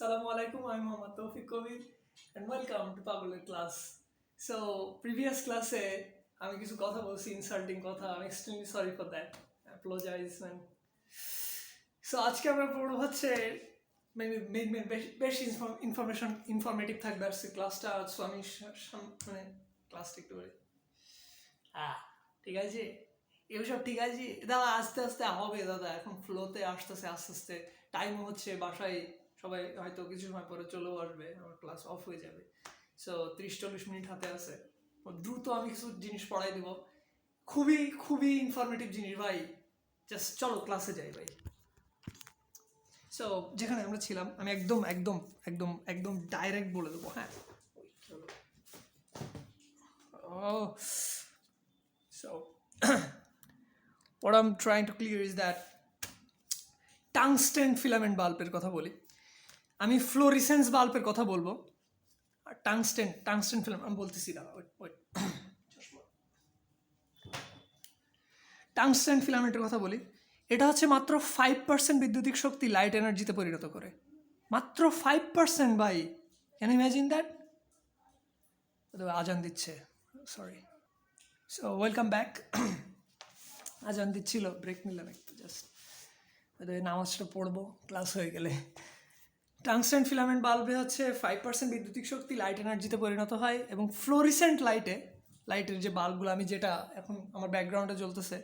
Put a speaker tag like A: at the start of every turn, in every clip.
A: Assalamu alaikum, I'm Muhammad Tawfiq Kobir and welcome to Paguler class. So, previous class আমি কিছু কথা বলছি insulting কথা, I'm extremely sorry for that. I apologize man. So আজকে আমরা পড়ব হচ্ছে বেশি ইনফরমেটিভ থাকবে আর ক্লাসটা। সো আমি মানে ক্লাসটা একটু বলি ঠিক আছে, এসব ঠিক আছে দাদা, আস্তে আস্তে হবে দাদা, এখন ফ্লোতে আসতেছে আস্তে আস্তে, টাইমও হচ্ছে, বাসায় সবাই হয়তো কিছু সময় পরে চলেও আসবে, আমার ক্লাস অফ হয়ে যাবে। সো 30-40 মিনিট হাতে আছে, দ্রুত আমি কিছু জিনিস পড়াই দেবো, খুবই খুবই ইনফরমেটিভ জিনিস ভাই। জাস্ট চলো ক্লাসে যাই ভাই। সো যেখানে আমরা ছিলাম আমি একদম একদম একদম একদম ডাইরেক্ট বলে দেবো। হ্যাঁ, so what I'm trying to clear is that tungsten filament বাল্বের কথা বলি, আমি ফ্লোরিসেন্স বাল্বের কথা বলবো, আর টাংস্টেন ফিলামেন্ট আমি বলতেছি না, টাংস্টেন ফিলামেন্টের কথা বলি। এটা হচ্ছে মাত্র 5% বিদ্যুতিক শক্তি লাইট এনার্জিতে পরিণত করে, মাত্র 5% ভাই। Can imagine that? আজান দিচ্ছে, সরি। So welcome back. আজান দিচ্ছিল, ব্রেক নিলাম একটু জাস্ট, নামাজটা পড়বো ক্লাস হয়ে গেলে। টাংস্টেন ফিলামেন্ট বাল্বে হচ্ছে 5% বিদ্যুতিক শক্তি লাইট এনার্জিতে পরিণত হয়, এবং ফ্লোরিসেন্ট লাইটের যে বাল্বগুলো আমি যেটা এখন আমার ব্যাকগ্রাউন্ডে জ্বলতেছে,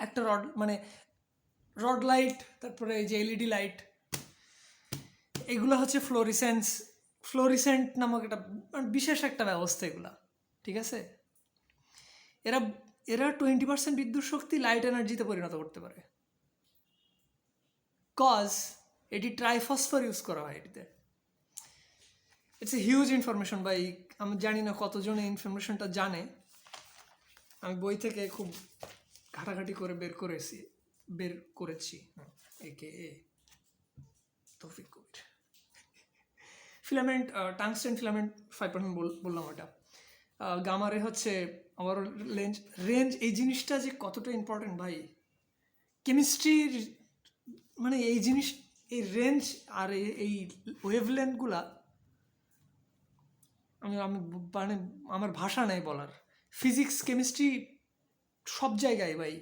A: একটা রড লাইট, তারপরে যে এলইডি লাইট, এগুলো হচ্ছে ফ্লোরিসেন্ট নামক একটা বিশেষ একটা ব্যবস্থা এগুলা, ঠিক আছে? এরা 20% বিদ্যুৎ শক্তি লাইট এনার্জিতে পরিণত করতে পারে, কজ এটি ট্রাইফসফার ইউজ করা হয় এটিতে। ইটস এ হিউজ ইনফরমেশন ভাই, আমি জানি না কতজন এই ইনফরমেশনটা জানে। আমি বই থেকে খুব ঘাটাঘাটি করে বের করেছি একে তৌফিক কবির। ফিলামেন্ট, টাংস্টেন ফিলামেন্ট 5% বললাম ওটা। গামারে হচ্ছে আমার রেঞ্জ, এই জিনিসটা যে কতটা ইম্পর্টেন্ট ভাই, কেমিস্ট্রির এই রেঞ্জ আর এই ওয়েভলেন্থগুলা আমি আমার ভাষা নেই বলার। ফিজিক্স, কেমিস্ট্রি সব জায়গায় ভাই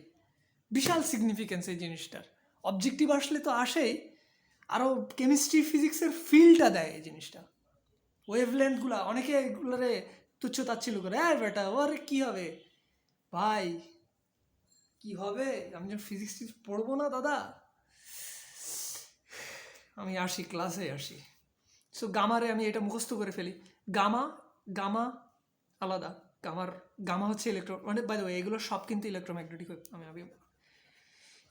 A: বিশাল সিগনিফিকেন্স এই জিনিসটার। অবজেক্টিভ আসলে তো আসেই, আরও কেমিস্ট্রি ফিজিক্সের ফিলটা দেয় এই জিনিসটা। ওয়েভলেন্থগুলা অনেকে এগুলোরে তুচ্ছ তাচ্ছিল্য করে, হ্যাঁ বেটা ওর কী হবে ভাই, কি হবে, আমি যখন ফিজিক্স পড়বো না দাদা। আমি ক্লাসে আসি। সো গামারে আমি এটা মুখস্থ করে ফেলি। গামা আলাদা, গামা হচ্ছে বাই দ্য ওয়ে এগুলো সব কিন্তু ইলেকট্রোম্যাগনেটিক ওয়েভ।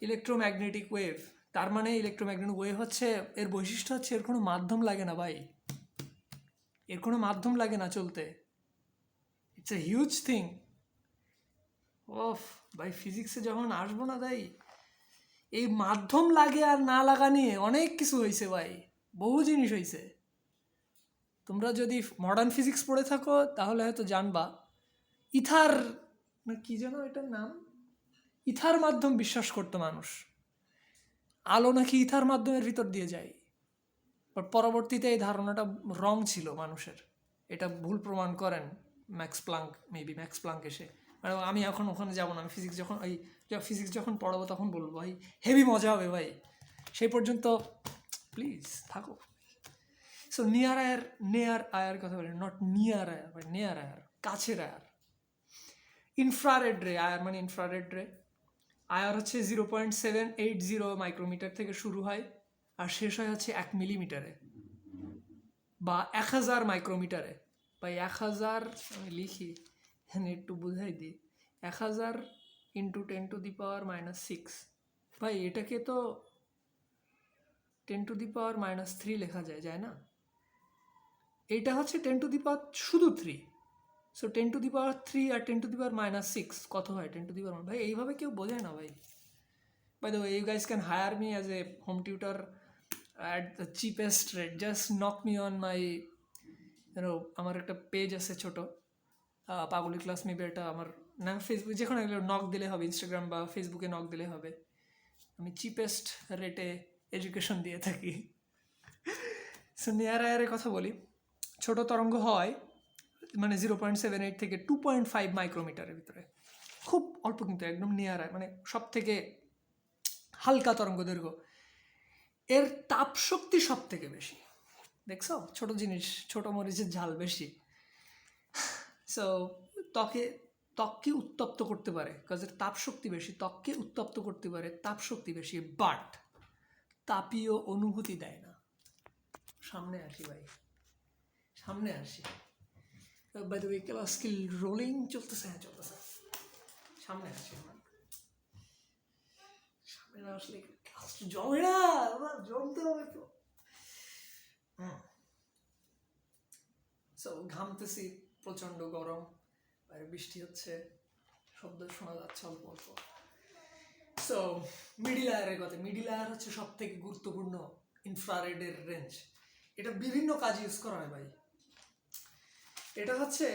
A: ইলেকট্রোম্যাগনেটিক ওয়েভ, তার মানে ইলেকট্রোম্যাগনেটিক ওয়েভ হচ্ছে, এর বৈশিষ্ট্য হচ্ছে এর কোনো মাধ্যম লাগে না ভাই, এর কোনো মাধ্যম লাগে না চলতে। It's a huge thing. ওফ ভাই, ফিজিক্সে যখন আসবো না তাই এই মাধ্যম লাগে আর না লাগা নিয়ে অনেক কিছু হয়েছে ভাই, বহু জিনিস হয়েছে। তোমরা যদি মডার্ন ফিজিক্স পড়ে থাকো তাহলে হয়তো জানবা, ইথার না কি যেন এটার নাম, ইথার মাধ্যম বিশ্বাস করতো মানুষ, আলো নাকি ইথার মাধ্যমের ভিতর দিয়ে যায়। বাট পরবর্তীতে এই ধারণাটা রং ছিল মানুষের, এটা ভুল প্রমাণ করেন ম্যাক্স প্লাঙ্ক এসে। আমি এখন ওখানে যাবো না, আমি ফিজিক্স যখন পড়াবো তখন বলবো ভাই, হেভি মজা হবে ভাই, সেই পর্যন্ত প্লিজ থাকো। সো নেয়ার আয়ার কথা বলি, নট নিয়ার আয়ার ভাই, নেয়ার আয়ার, কাছের আয়ার। ইনফ্রারেড রে, আয়ার মানে ইনফ্রারেড রে। আয়ার হচ্ছে 0.780 মাইক্রোমিটার থেকে শুরু হয় আর শেষ হয় হচ্ছে 1 মিলিমিটারে বা 1000 মাইক্রোমিটারে। বা 1000 আমি লিখি একটু বুঝাই দিই, 1000 × 10⁻⁻6। ভাই এটাকে তো 10⁻³ লেখা যায় না? এটা হচ্ছে 10 শুধু 3। সো 10⁻³ আর 10⁻⁻6 কত হয়? 10⁻, ভাই এইভাবে কেউ বোঝে না ভাই। By the way, you guys can hire me as a home tutor at the cheapest rate. Just knock me on my, আমার একটা পেজ আছে ছোট, পাগলি ক্লাস মেবি, এটা আমার নাম, ফেসবুক যেখানে নক দিলে হবে, ইনস্টাগ্রাম বা ফেসবুকে নক দিলে হবে। আমি চিপেস্ট রেটে এডুকেশন দিয়ে থাকি। সো নিয়ার আয়ারের কথা বলি, ছোট তরঙ্গ হয় মানে 0.78 থেকে 2.5 মাইক্রোমিটারের ভিতরে, খুব অল্প কিন্তু, একদম নিয়ার আয়, মানে সব থেকে হালকা তরঙ্গ দৈর্ঘ্য। এর তাপ শক্তি সব থেকে বেশি। দেখছো, ছোট জিনিস, ছোট মরিচের ঝাল বেশি। সো ত্বককে উত্তপ্ত করতে পারে, কাজ এর তাপ শক্তি বেশি, ত্বককে উত্তপ্ত করতে পারে, তাপ শক্তি বেশি, বাট তাপীয় অনুভূতি দেয় না। সামনে আসি ভাই, সামনে আসি। By the way, class skill rolling চলতেছে? হ্যাঁ চলতেছে। সামনে আসি, সামনে না আসলে ক্লাস জমে না, জমতে হবে তো। সো ঘামতেছি, প্রচণ্ড গরম, বাইরে বৃষ্টি হচ্ছে, শব্দ শোনা যাচ্ছে অল্প অল্প। সো মিডিল এয়ারের কথা, মিডিল এয়ার হচ্ছে সব থেকে গুরুত্বপূর্ণ ইনফ্রারেডের রেঞ্জ। এটা বিভিন্ন কাজে ইউজ করা হয় ভাই। এটা হচ্ছে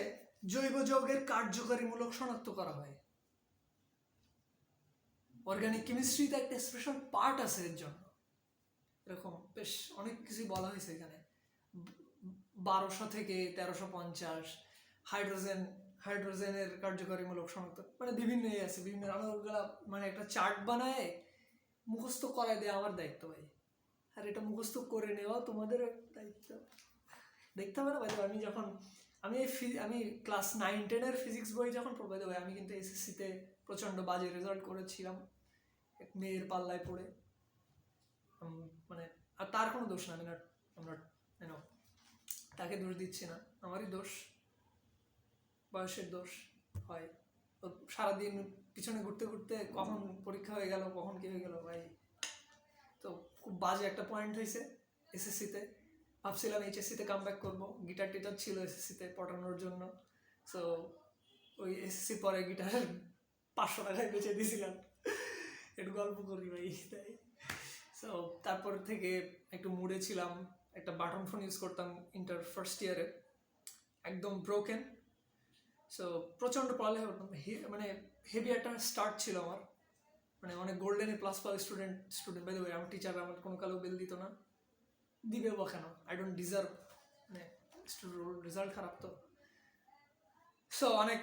A: জৈব যৌগের কার্যকারীমূলক শনাক্ত করা হয়। অর্গানিক কেমিস্ট্রিতে একটা স্পেশাল পার্ট আছে এর জন্য, এরকম বেশ অনেক কিছুই বলা হয়েছে এখানে। 1200 থেকে 1350 হাইড্রোজেনের কার্যকারীমূলক শনাক্ত, মানে বিভিন্ন আছে, বিভিন্ন। আমার ওগুলা মানে একটা চার্ট বানায় মুখস্থ করায় দেওয়া আমার দায়িত্ব ভাই, আর এটা মুখস্থ করে নেওয়া তোমাদের দায়িত্ব। দেখতে হবে না ভাই, আমি ক্লাস 9-10 ফিজিক্স বই যখন পড়বে ভাই, আমি কিন্তু এসএসসিতে প্রচণ্ড বাজে রেজাল্ট করেছিলাম এক মেয়ের পাল্লায় পড়ে। মানে আর তার কোনো দোষ না, আমরা তাকে দোষ দিচ্ছি না, আমারই দোষ, বয়সের দোষ হয়। সারাদিন পিছনে ঘুরতে ঘুরতে কখন পরীক্ষা হয়ে গেল, কখন কি হয়ে গেল ভাই। তো খুব বাজে একটা পয়েন্ট হয়েছে এসএসসিতে। ভাবছিলাম এইচএসসিতে কাম ব্যাক করবো, গিটার টিটার ছিল এসএসসিতে পটানোর জন্য। সো ওই এসএসসি পরে গিটার 500 টাকায় বেচে দিয়েছিলাম, একটু গল্প করি ভাই তাই। সো তারপর থেকে একটু মুডে ছিলাম, একটা বাটন ফোন ইউজ করতাম ইন্টার ফার্স্ট ইয়ারে, একদম ব্রোকেন। সো প্রচণ্ড পড়ালেখা করতাম, মানে হেভি একটা স্টার্ট ছিল আমার, মানে অনেক golden plus student by the way. আমার টিচার আমার কোনো কালো বেল দিত না, দিবে বা কেন, আই ডোন্ট ডিজার্ভ, মানে রেজাল্ট খারাপ তো। সো অনেক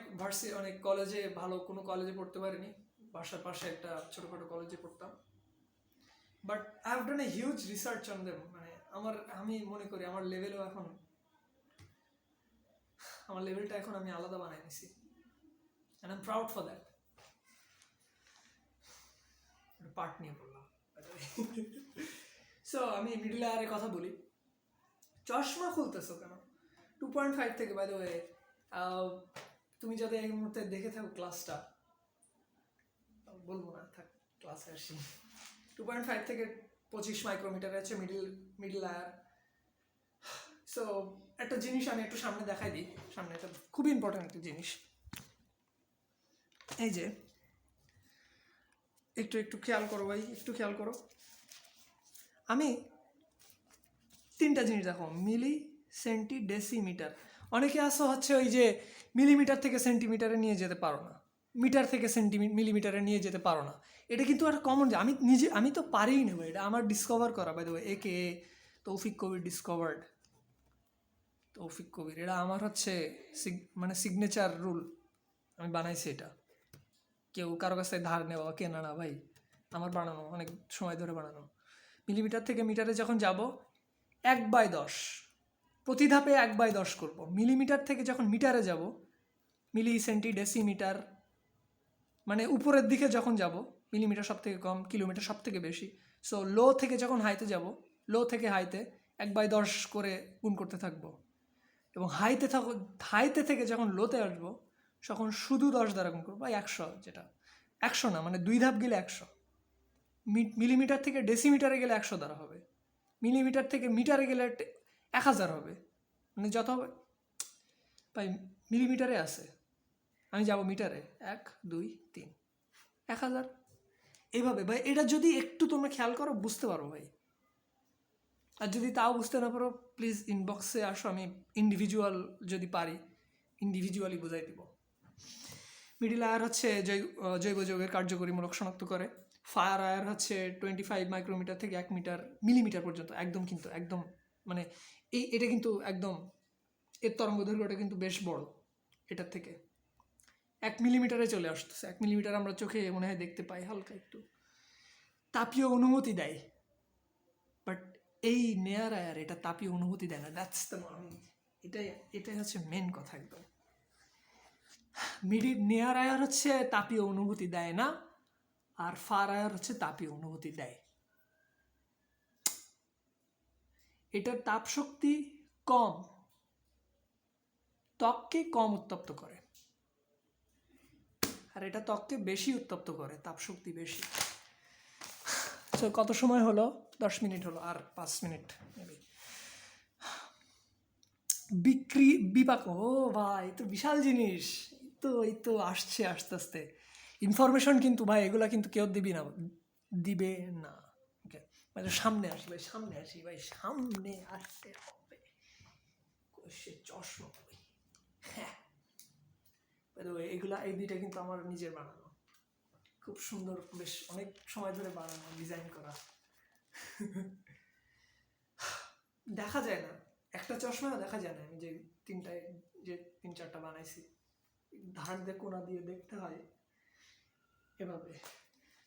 A: কলেজে, ভালো কোনো কলেজে পড়তে পারিনি, বাসার পাশে একটা ছোটোখাটো কলেজে পড়তাম। But I have done a huge research on them, মানে আমি মনে করি আমার লেভেলটা এখন আমি আলাদা বানাই নিছি, and I am proud for that. Part নিয়ে পড়লাম। সো আমি মিডল এয়ারের কথা বলি। চশমা খুলতেছো কেন? 2.5 থেকে, বাই দ্য ওয়ে, তুমি যাতে এই মুহূর্তে দেখে থাকো ক্লাসটা, বলবো না, থাক ক্লাসে আসি। 2.5 থেকে 25 মাইক্রোমিটার আছে মিডল এয়ার। সো একটা জিনিস আমি একটু সামনে দেখাই দিই, সামনে একটা খুবই ইম্পর্টেন্ট একটা জিনিস। এই যে একটু খেয়াল করো ভাই, একটু খেয়াল করো। আমি 3টা জিনিস দেখো, মিলি, সেন্টি, ডেসিমিটার। অনেকে আসো হচ্ছে ওই যে মিলিমিটার থেকে সেন্টিমিটারে নিয়ে যেতে পারো না, মিটার থেকে মিলিমিটারে নিয়ে যেতে পারো না। এটা কিন্তু একটা কমন, আমি তো পারিই না ভাই, এটা আমার ডিসকভার করা, বাই দ্য ওয়ে, একে তৌফিক কবির ডিসকভার্ড। তৌফিক কবির, এটা আমার হচ্ছে মানে সিগনেচার রুল, আমি বানাইছি এটা, কেউ কারো কাছ থেকে ধার নেওয়া কেনা না ভাই, আমার বানানো, অনেক সময় ধরে বানানো। মিলিমিটার থেকে মিটারে যখন যাব 1/10, প্রতি ধাপে 1/10 করবো। মিলিমিটার থেকে যখন মিটারে যাব, মিলি, সেন্টি, ডেসিমিটার, মানে উপরের দিকে যখন যাব, মিলিমিটার সব থেকে কম, কিলোমিটার সব থেকে বেশি। সো লো থেকে যখন হাইতে যাব, লো থেকে হাইতে 1/10 করে গুণ করতে থাকবো, এবং হাইতে থেকে যখন লোতে আসবো, তখন শুধু 10 দ্বারা গুণ করবো, 100, যেটা 100 না, মানে 2 ধাপ গেলে 100। মিলিমিটার থেকে ডেসিমিটারে গেলে 100 দ্বারা হবে, মিলিমিটার থেকে মিটারে গেলে 1000 হবে, মানে যত হবে ভাই, মিলিমিটারে আছে, আমি যাব মিটারে, 1 2 3 1000, এইভাবে ভাই। এটা যদি একটু তোমরা খেয়াল করো বুঝতে পারো ভাই, আর যদি তাও বুঝতে না পারো প্লিজ ইনবক্সে আসো, আমি যদি পারি ইন্ডিভিজুয়ালি বুঝাই দিব। মিডিল আয়ার হচ্ছে জৈব যৌগের কার্যকরীমূলক শনাক্ত করে। ফায়ার আয়ার হচ্ছে 25 মাইক্রোমিটার থেকে 1 মিলিমিটার পর্যন্ত, একদম মানে এটা কিন্তু একদম, এর তরঙ্গ দৈর্ঘ্যটা কিন্তু বেশ বড় এটার থেকে, 1 মিলিমিটারে চলে আসতেছে। 1 মিলিমিটার আমরা চোখে মনে হয় দেখতে পাই হালকা একটু, তাপীয় অনুমতি দেয়। বাট এই নেয়ার আয়ার এটা তাপীয় অনুভূতি দেয় না। দ্যাটস দ্য, এটাই হচ্ছে মেন কথা একদম। নেয়ার আয়ার হচ্ছে তাপীয় অনুভূতি দেয় না, আর ফার আয়ার হচ্ছে তাপীয় অনুভূতি দেয়। এটার তাপ শক্তি কম, ত্বককে কম উত্তপ্ত করে, আর এটা ত্বককে বেশি উত্তপ্ত করে, তাপ শক্তি বেশি। সো কত সময় হলো? 10 মিনিট হলো, আর 5 মিনিট মেবি। বিপাক, ও ভাই তো বিশাল জিনিস, এই তো আসছে আস্তে আস্তে ইনফরমেশন। কিন্তু ভাই এগুলা কিন্তু কেউ দিবে না। ওকে ভাই, সামনে আসি ভাই, সামনে আসতে হবে। চশমা ভাই, হ্যাঁ এগুলা, এই দুইটা কিন্তু আমার নিজের বানানো, খুব সুন্দর, বেশ অনেক সময় ধরে বানানো, ডিজাইন করা। দেখা যায় না, একটা চশমা দেখা যায় না। আমি যে 3-4টা বানাইছি, ধার দিয়ে কোনা দিয়ে দেখতে হয় এভাবে।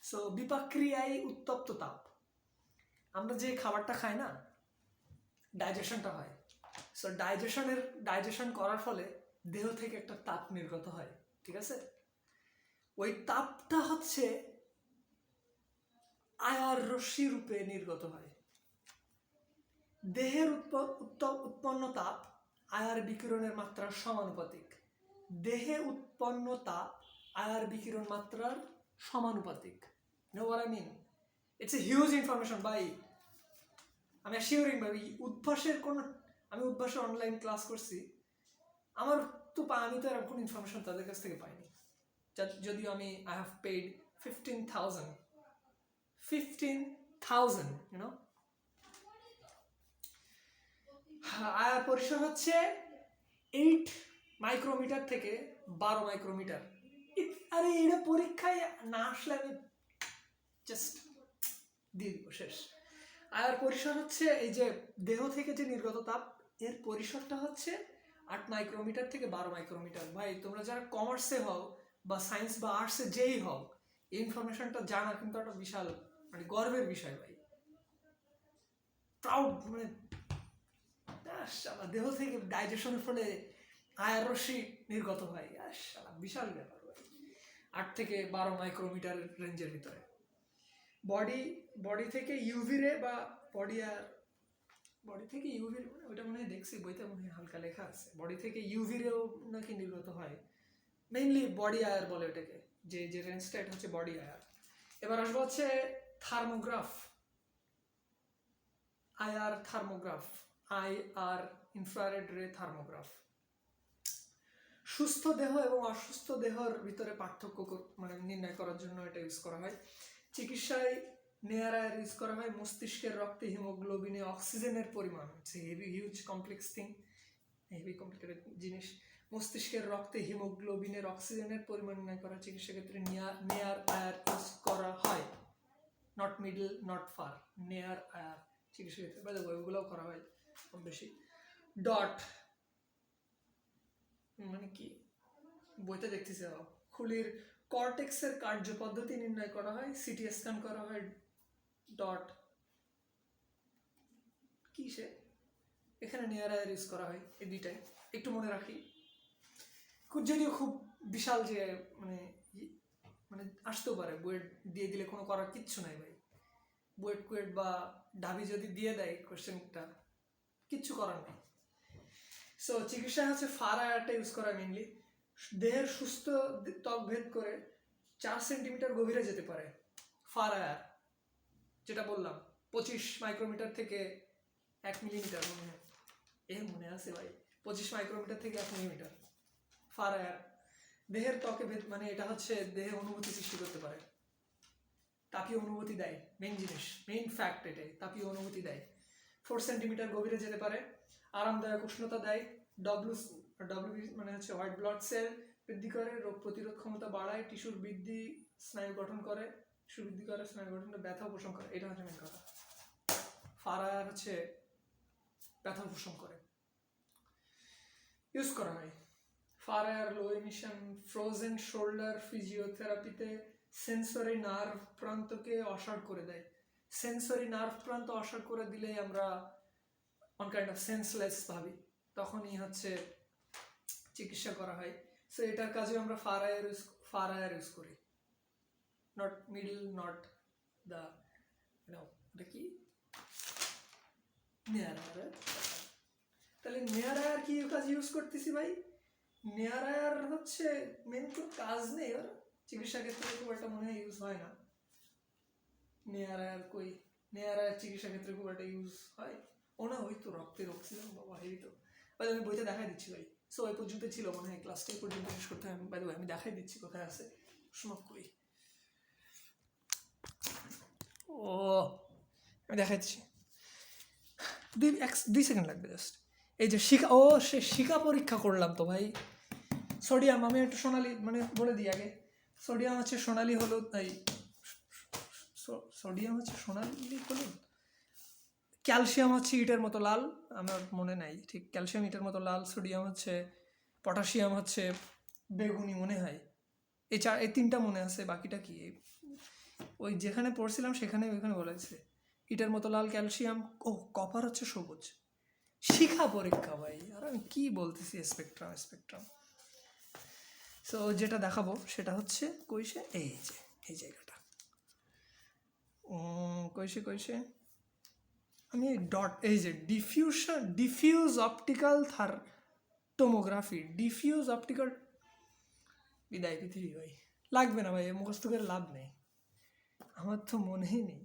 A: সো বিপাক্রিয়ায় উত্তপ্ত তাপ, আমরা যে খাবারটা খাই না, ডাইজেশনটা হয়। সো ডাইজেশন করার ফলে দেহ থেকে একটা তাপ নির্গত হয়, ঠিক আছে? ওই তাপটা হচ্ছে আয়ার রশ্মি রূপে নির্গত হয়। দেহের উৎপন্ন তাপ আয়ার বিকিরণের মাত্রার সমানুপাতিক। দেহে উৎপন্ন তাপ আয়ার বিকিরণ মাত্রার সমানুপাতিক। No what I mean? It's a huge information ভাই। আমি অ্যাসিওরিং ভাই, আমি উদ্ভাসের অনলাইন ক্লাস করছি, আমি তো এরকম কোনো ইনফরমেশন তাদের কাছ থেকে পাইনি। যদিও আমি আই হ্যাভ পেইড 15,000 ইউনো। আয়ার পরিসর হচ্ছে 8 মাইক্রোমিটার থেকে 12 মাইক্রোমিটার। আরে এটা পরীক্ষায় না আসলে আমি জাস্ট দিয়ে দিব, শেষ। আয়ার পরিসর হচ্ছে, এই যে দেহ থেকে যে নির্গত তাপ, এর পরিসরটা হচ্ছে 8 মাইক্রোমিটার থেকে 12 মাইক্রোমিটার। ভাই তোমরা যারা কমার্সে হও বা সায়েন্স বা আর্টসে যেই হও, এই ইনফরমেশনটা জানা কিন্তু একটা বিশাল গর্বের বিষয় ভাই, প্রাউড। দেহ থেকে ডাইজেশনের ফলে আয়ার রশ্মি নির্গত হয়, বিশাল ব্যাপার ভাই। 8 থেকে 12 মাইক্রোমিটার রেঞ্জের ভিতরে। বডি থেকে ইউভি রে বা বডি থেকে ইউভি, ওইটা মনে হয় দেখছি বইতে, মনে হয় হালকা লেখা আছে। বডি থেকে ইউভি রেও নাকি নির্গত হয়, মেইনলি বডি আয়ার বলে ওটাকে, যে রেঞ্জটা, এটা হচ্ছে বডি আয়ার। এবার আসবো হচ্ছে থার্মোগ্রাফ, আইআর থার্মোগ্রাফ, আইআর ইনফ্রারেড রে থার্মোগ্রাফ। সুস্থ দেহ এবং অসুস্থ দেহের ভিতরে পার্থক্য নির্ণয় করার জন্য এটা ইউজ করা হয়। চিকিৎসায় নেয়ার আয়ার ইউজ করা হয়। মস্তিষ্কের রক্তে হিমোগ্লোবিনে অক্সিজেনের পরিমাণ, heavy huge complex thing, heavy complicated জিনিস। মস্তিষ্কের রক্তে হিমোগ্লোবিনের অক্সিজেনের পরিমাণ নির্ণয় করা চিকিৎসা ক্ষেত্রে নেয়ার আয়ার ইউজ করা হয়। নট মিডল, নট ফার, নেয়ার আয়ার চিকিৎসা ক্ষেত্রে, বাই দ্য ওয়ে ওগুলোও করা হয় কম বেশি। ডট মানে কি, বইতে দেখতেছি, খুলির কর্টেক্সের কার্যপদ্ধতি নির্ণয় করা হয়, সিটি স্ক্যান করা হয়। ডট কিসে, এখানে নেয়ার আয়ার ইউজ করা হয়। এই দুইটাই একটু মনে রাখি, যদিও খুব বিশাল যে আসতেও পারে, বুয়েট দিয়ে দিলে কোনো করার কিচ্ছু নাই ভাই। বুয়েট বা ঢাবি যদি দিয়ে দেয় কোশ্চেনটা, কিচ্ছু করার নেই। সো চিকিৎসা হচ্ছে ফার আয়ারটা ইউজ করা মেইনলি। দেহের সুস্থ ত্বক ভেদ করে 4 সেন্টিমিটার গভীরে যেতে পারে ফার আয়ার, যেটা বললাম 25 মাইক্রোমিটার থেকে 1 মিলিমিটার, মনে আছে ভাই, 25 মাইক্রোমিটার থেকে 1 মিলিমিটার ফার আয়ার। দেহের ত্বকে ভেদ, এটা হচ্ছে দেহে অনুভূতি সৃষ্টি করতে পারে, তাপীয় অনুভূতি দেয়। মেইন জিনিস, মেইন ফ্যাক্ট এটাই, তাপীয় অনুভূতি দেয়। 4 সেন্টিমিটার গভীরে যেতে পারে। আরামদায়ক উষ্ণতা দেয়। ডব্লিউ হচ্ছে হোয়াইট ব্লাড সেল বৃদ্ধি করে, রোগ প্রতিরোধ ক্ষমতা বাড়ায়, টিস্যুর বৃদ্ধি, স্নায়ু গঠন করে, টিস্যু বৃদ্ধি করে, স্নায়ু গঠন, ব্যথা উপশম করে। এটা হচ্ছে মেইন কথা। ফার আয়ার হচ্ছে ব্যথা উপশম করে, ইউজ করা হয়। ফার এয়ার, লো এমিশন, ফ্রোজেন শোল্ডার ফিজিওথেরাপিতে সেন্সরি নার্ভ প্রান্তকে অসাড় করে দেয়। সেন্সরি নার্ভ প্রান্ত অসাড় করে দিলেই আমরা অন কাইন্ড অফ সেন্সলেস ভাবি, তখনই হচ্ছে চিকিৎসা করা হয়। সো এটার কাজে আমরা ফার এয়ার ইউজ করি, নট মিডল, নট দ্য এটা কি নেয়ার এয়ার। তাহলে নেয়ার এয়ার কি কাজ ইউজ করতেছি ভাই? নেয়ার এয়ার হচ্ছে মেন তো কাজ নেই, আর চিকিৎসা ক্ষেত্রে খুব একটা মনে হয় ইউজ হয় না। নেয়ার এয়ার কই, নেয়ার এয়ার চিকিৎসা ক্ষেত্রে খুব একটা ইউজ হয় ও না, ওই তো রক্তের অক্সিজেন, বাবা হেভি তো। ভাই আমি বইতে দেখাই দিচ্ছি ভাই। সো ওই পর্যন্ত ছিল মনে হয়, ক্লাসটা এই পর্যন্ত শেষ করতে হবে। বাই দ্য ওয়ে আমি দেখাই দিচ্ছি কোথায় আছে, সমাপ করি। ও আমি দেখাচ্ছি, 2 সেকেন্ড লাগবে জাস্ট। এই যে শিখা পরীক্ষা করলাম তো ভাই। সোডিয়াম আমি একটু সোনালি মানে বলে দিই আগে, সোডিয়াম হচ্ছে সোনালি হলুদ, এই সোডিয়াম হচ্ছে সোনালি হলুদ, ক্যালসিয়াম হচ্ছে ইটের মতো লাল, আমার মনে নাই ঠিক, ক্যালসিয়াম ইটের মতো লাল, সোডিয়াম হচ্ছে, পটাশিয়াম হচ্ছে বেগুনি মনে হয়। এই 3টা মনে আছে, বাকিটা কি ওই যেখানে পড়ছিলাম সেখানে ওইখানে বলেছে ইটের মতো লাল, ক্যালসিয়াম, কপার হচ্ছে সবুজ। শিখা পরীক্ষা ভাই, আর আমি কি বলতেছি, স্পেকট্রাম। সো যেটা দেখাবো সেটা হচ্ছে কইসে, এই যে এই জায়গাটা কইসে আমি ডট, এই যে diffuse optical tomography, diffuse optical, বিদায় পৃথিবী ভাই, লাগবে না ভাই, মুখস্থ করে লাভ নেই, আমার তো মনেই নেই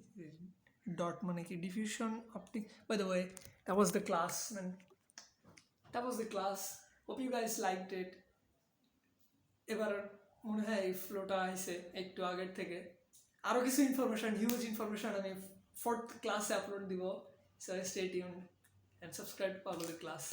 A: ডট মানে কি, diffusion optic. By the way that was the class, man. That was the class. Hope you guys liked it. এবার মনে হয় এই ফ্লোটা আইছে একটু আগের থেকে, আরও কিছু ইনফরমেশন, হিউজ ইনফরমেশন আমি 4th ক্লাসে আপলোড দিব। So stay tuned and subscribe to Pablo the class.